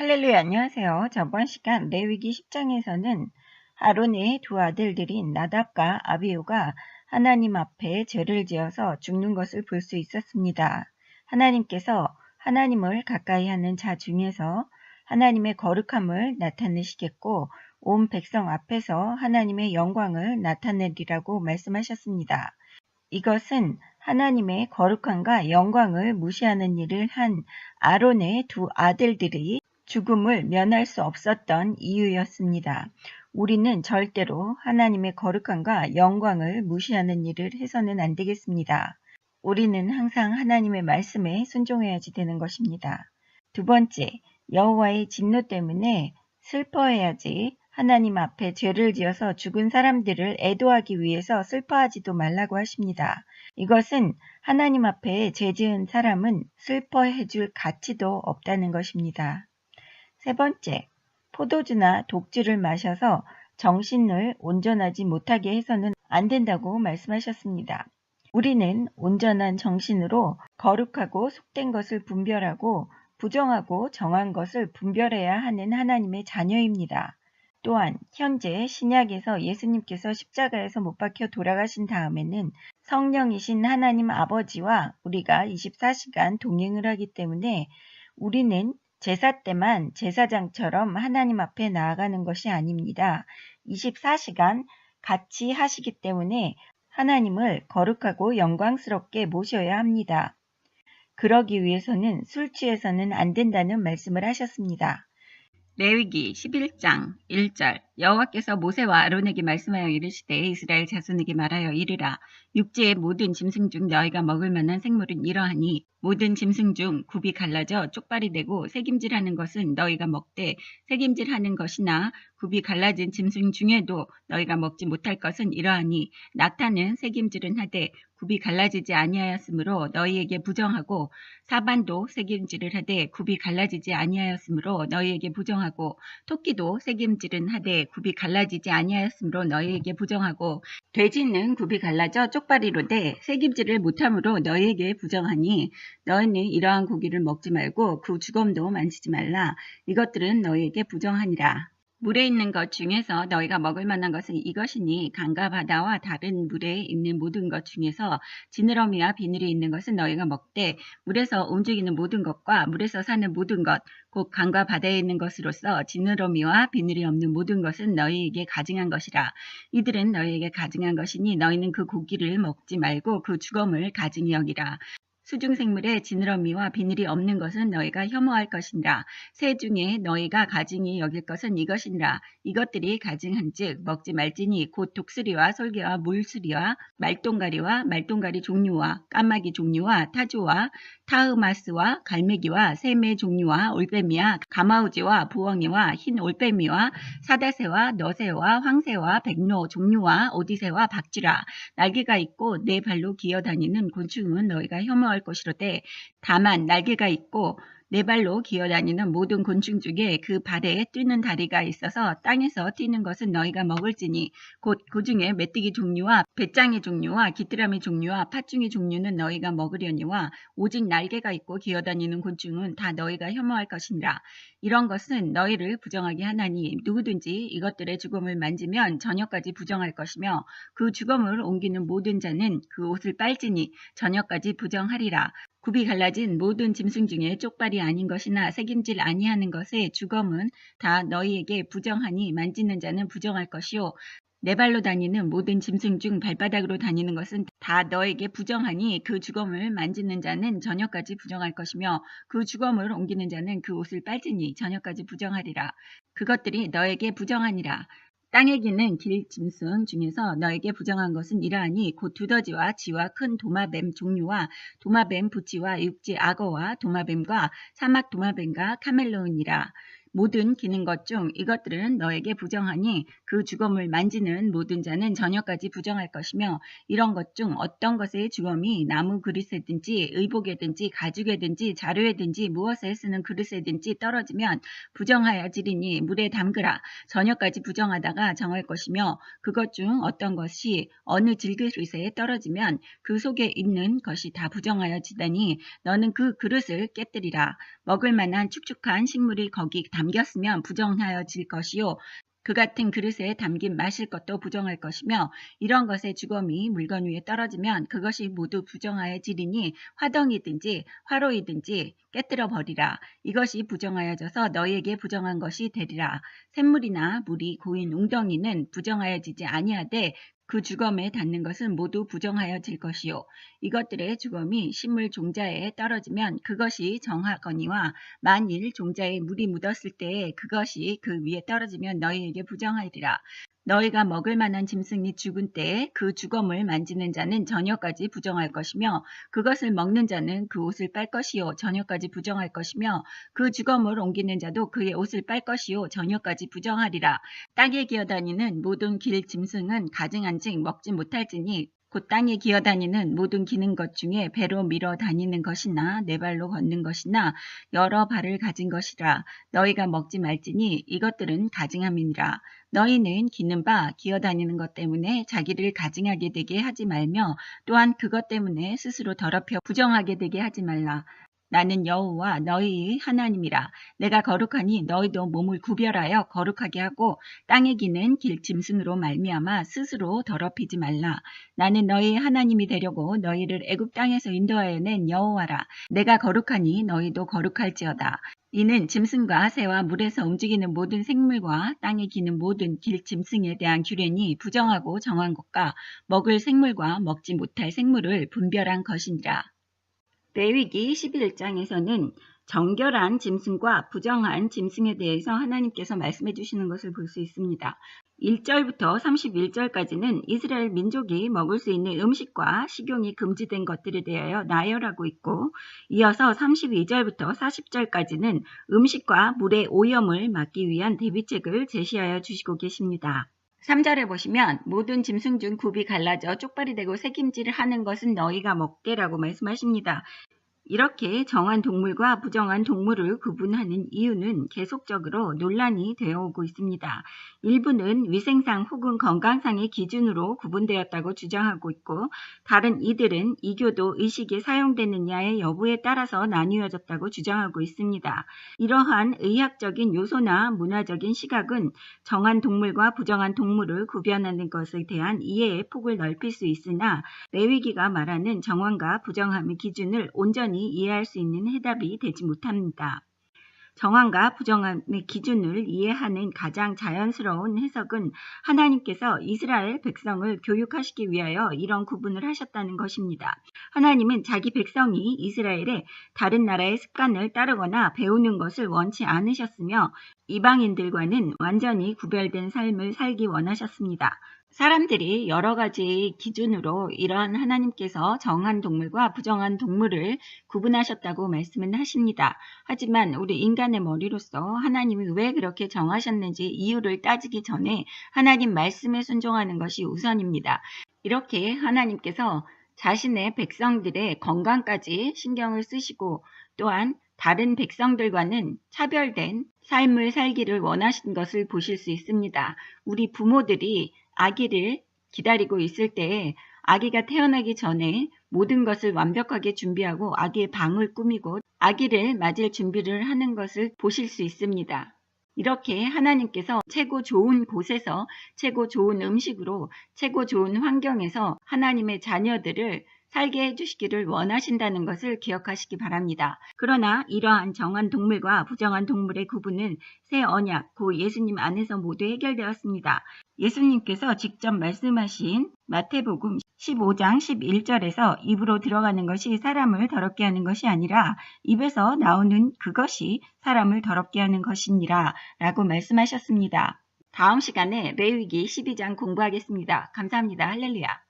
할렐루야, 안녕하세요. 저번 시간 레위기 10장에서는 아론의 두 아들들인 나답과 아비후가 하나님 앞에 죄를 지어서 죽는 것을 볼 수 있었습니다. 하나님께서 하나님을 가까이 하는 자 중에서 하나님의 거룩함을 나타내시겠고 온 백성 앞에서 하나님의 영광을 나타내리라고 말씀하셨습니다. 이것은 하나님의 거룩함과 영광을 무시하는 일을 한 아론의 두 아들들이 죽음을 면할 수 없었던 이유였습니다. 우리는 절대로 하나님의 거룩함과 영광을 무시하는 일을 해서는 안 되겠습니다. 우리는 항상 하나님의 말씀에 순종해야지 되는 것입니다. 두 번째, 여호와의 진노 때문에 슬퍼해야지 하나님 앞에 죄를 지어서 죽은 사람들을 애도하기 위해서 슬퍼하지도 말라고 하십니다. 이것은 하나님 앞에 죄 지은 사람은 슬퍼해 줄 가치도 없다는 것입니다. 세 번째, 포도주나 독주를 마셔서 정신을 온전하지 못하게 해서는 안 된다고 말씀하셨습니다. 우리는 온전한 정신으로 거룩하고 속된 것을 분별하고 부정하고 정한 것을 분별해야 하는 하나님의 자녀입니다. 또한 현재 신약에서 예수님께서 십자가에서 못 박혀 돌아가신 다음에는 성령이신 하나님 아버지와 우리가 24시간 동행을 하기 때문에 우리는 제사 때만 제사장처럼 하나님 앞에 나아가는 것이 아닙니다. 24시간 같이 하시기 때문에 하나님을 거룩하고 영광스럽게 모셔야 합니다. 그러기 위해서는 술 취해서는 안 된다는 말씀을 하셨습니다. 레위기 11장 1절 여호와께서 모세와 아론에게 말씀하여 이르시되 이스라엘 자손에게 말하여 이르라. 육지의 모든 짐승 중 너희가 먹을 만한 생물은 이러하니 모든 짐승 중 굽이 갈라져 쪽발이 되고 새김질하는 것은 너희가 먹되 새김질하는 것이나 굽이 갈라진 짐승 중에도 너희가 먹지 못할 것은 이러하니 낙타는 새김질은 하되 굽이 갈라지지 아니하였으므로 너희에게 부정하고 사반도 새김질을 하되 굽이 갈라지지 아니하였으므로 너희에게 부정하고 토끼도 새김질은 하되 굽이 갈라지지 아니하였으므로 너희에게 부정하고 돼지는 굽이 갈라져 쪽발이로되 새김질을 못함으로 너희에게 부정하니 너희는 이러한 고기를 먹지 말고 그 주검도 만지지 말라. 이것들은 너희에게 부정하니라. 물에 있는 것 중에서 너희가 먹을 만한 것은 이것이니 강과 바다와 다른 물에 있는 모든 것 중에서 지느러미와 비늘이 있는 것은 너희가 먹되 물에서 움직이는 모든 것과 물에서 사는 모든 것 곧 강과 바다에 있는 것으로서 지느러미와 비늘이 없는 모든 것은 너희에게 가증한 것이라. 이들은 너희에게 가증한 것이니 너희는 그 고기를 먹지 말고 그 주검을 가증히 여기라. 수중생물에 지느러미와 비늘이 없는 것은 너희가 혐오할 것이니라. 새 중에 너희가 가증히 여길 것은 이것이니라. 이것들이 가증한즉 먹지 말지니 곧 독수리와 솔개와 물수리와 말똥가리와 말똥가리 종류와 까마귀 종류와 타조와 타흐마스와 갈매기와 새매 종류와 올빼미와 가마우지와 부엉이와 흰 올빼미와 사다새와 너새와 황새와 백로 종류와 오디새와 박쥐라. 날개가 있고 네 발로 기어다니는 곤충은 너희가 혐오할 것이로되 다만 날개가 있고 네 발로 기어다니는 모든 곤충 중에 그 발에 뛰는 다리가 있어서 땅에서 뛰는 것은 너희가 먹을지니 곧 그 중에 메뚜기 종류와 배짱이 종류와 귀뚜라미 종류와 팥중이 종류는 너희가 먹으려니와 오직 날개가 있고 기어다니는 곤충은 다 너희가 혐오할 것이니라. 이런 것은 너희를 부정하게 하나니 누구든지 이것들의 주검을 만지면 저녁까지 부정할 것이며 그 주검을 옮기는 모든 자는 그 옷을 빨지니 저녁까지 부정하리라. 굽이 갈라진 모든 짐승 중에 쪽발이 아닌 것이나 새김질 아니하는 것의 주검은 다 너희에게 부정하니 만지는 자는 부정할 것이요 네 발로 다니는 모든 짐승 중 발바닥으로 다니는 것은 다 너에게 부정하니 그 주검을 만지는 자는 저녁까지 부정할 것이며 그 주검을 옮기는 자는 그 옷을 빨지니 저녁까지 부정하리라. 그것들이 너에게 부정하니라. 땅에 기는 길 짐승 중에서 너에게 부정한 것은 이러하니 곧 두더지와 쥐와 큰 도마뱀 종류와 도마뱀 부치와 육지 악어와 도마뱀과 사막 도마뱀과 카멜론이라. 모든 기는 것 중 이것들은 너에게 부정하니 그 주검을 만지는 모든 자는 저녁까지 부정할 것이며 이런 것 중 어떤 것의 주검이 나무 그릇에든지 의복에든지 가죽에든지 자루에든지 무엇에 쓰는 그릇에든지 떨어지면 부정하여지리니 물에 담그라. 저녁까지 부정하다가 정할 것이며 그것 중 어떤 것이 어느 질그릇에 떨어지면 그 속에 있는 것이 다 부정하여지다니 너는 그 그릇을 깨뜨리라. 먹을 만한 축축한 식물이 거기 담겼으면 부정하여질 것이요 그 같은 그릇에 담긴 마실 것도 부정할 것이며 이런 것의 주검이 물건 위에 떨어지면 그것이 모두 부정하여지리니 화덩이든지 화로이든지 깨뜨려 버리라. 이것이 부정하여져서 너희에게 부정한 것이 되리라. 샘물이나 물이 고인 웅덩이는 부정하여지지 아니하되 그 주검에 닿는 것은 모두 부정하여질 것이요 이것들의 주검이 식물 종자에 떨어지면 그것이 정하거니와 만일 종자에 물이 묻었을 때에 그것이 그 위에 떨어지면 너희에게 부정하리라. 너희가 먹을 만한 짐승이 죽은 때에 그 주검을 만지는 자는 저녁까지 부정할 것이며 그것을 먹는 자는 그 옷을 빨 것이요 저녁까지 부정할 것이며 그 주검을 옮기는 자도 그의 옷을 빨 것이요 저녁까지 부정하리라. 땅에 기어다니는 모든 길 짐승은 가증한즉 먹지 못할지니 곧 땅에 기어다니는 모든 기는 것 중에 배로 밀어 다니는 것이나 네 발로 걷는 것이나 여러 발을 가진 것이라. 너희가 먹지 말지니 이것들은 가증함이니라. 너희는 기는 바 기어다니는 것 때문에 자기를 가증하게 되게 하지 말며 또한 그것 때문에 스스로 더럽혀 부정하게 되게 하지 말라. 나는 여호와 너희의 하나님이라. 내가 거룩하니 너희도 몸을 구별하여 거룩하게 하고 땅에 기는 길 짐승으로 말미암아 스스로 더럽히지 말라. 나는 너희의 하나님이 되려고 너희를 애굽 땅에서 인도하여 낸 여호와라. 내가 거룩하니 너희도 거룩할지어다. 이는 짐승과 새와 물에서 움직이는 모든 생물과 땅에 기는 모든 길 짐승에 대한 규례니 부정하고 정한 것과 먹을 생물과 먹지 못할 생물을 분별한 것이니라. 레위기 11장에서는 정결한 짐승과 부정한 짐승에 대해서 하나님께서 말씀해 주시는 것을 볼 수 있습니다. 1절부터 31절까지는 이스라엘 민족이 먹을 수 있는 음식과 식용이 금지된 것들에 대하여 나열하고 있고 이어서 32절부터 40절까지는 음식과 물의 오염을 막기 위한 대비책을 제시하여 주시고 계십니다. 3절에 보시면 모든 짐승 중 굽이 갈라져 쪽발이 되고 새김질을 하는 것은 너희가 먹되라고 말씀하십니다. 이렇게 정한 동물과 부정한 동물을 구분하는 이유는 계속적으로 논란이 되어오고 있습니다. 일부는 위생상 혹은 건강상의 기준으로 구분되었다고 주장하고 있고 다른 이들은 이교도 의식에 사용되느냐의 여부에 따라서 나뉘어졌다고 주장하고 있습니다. 이러한 의학적인 요소나 문화적인 시각은 정한 동물과 부정한 동물을 구별하는 것에 대한 이해의 폭을 넓힐 수 있으나 레위기가 말하는 정황과 부정함의 기준을 온전히 이해할 수 있는 해답이 되지 못합니다. 정황과 부정함의 기준을 이해하는 가장 자연스러운 해석은 하나님께서 이스라엘 백성을 교육하시기 위하여 이런 구분을 하셨다는 것입니다. 하나님은 자기 백성이 이스라엘의 다른 나라의 습관을 따르거나 배우는 것을 원치 않으셨으며 이방인들과는 완전히 구별된 삶을 살기 원하셨습니다. 사람들이 여러 가지 기준으로 이러한 하나님께서 정한 동물과 부정한 동물을 구분하셨다고 말씀은 하십니다. 하지만 우리 인간의 머리로서 하나님이 왜 그렇게 정하셨는지 이유를 따지기 전에 하나님 말씀에 순종하는 것이 우선입니다. 이렇게 하나님께서 자신의 백성들의 건강까지 신경을 쓰시고 또한 다른 백성들과는 차별된 삶을 살기를 원하신 것을 보실 수 있습니다. 우리 부모들이 아기를 기다리고 있을 때에 아기가 태어나기 전에 모든 것을 완벽하게 준비하고 아기의 방을 꾸미고 아기를 맞을 준비를 하는 것을 보실 수 있습니다. 이렇게 하나님께서 최고 좋은 곳에서 최고 좋은 음식으로 최고 좋은 환경에서 하나님의 자녀들을 살게 해주시기를 원하신다는 것을 기억하시기 바랍니다. 그러나 이러한 정한 동물과 부정한 동물의 구분은 새 언약, 고 예수님 안에서 모두 해결되었습니다. 예수님께서 직접 말씀하신 마태복음 15장 11절에서 입으로 들어가는 것이 사람을 더럽게 하는 것이 아니라 입에서 나오는 그것이 사람을 더럽게 하는 것이니라 라고 말씀하셨습니다. 다음 시간에 레위기 12장 공부하겠습니다. 감사합니다. 할렐루야.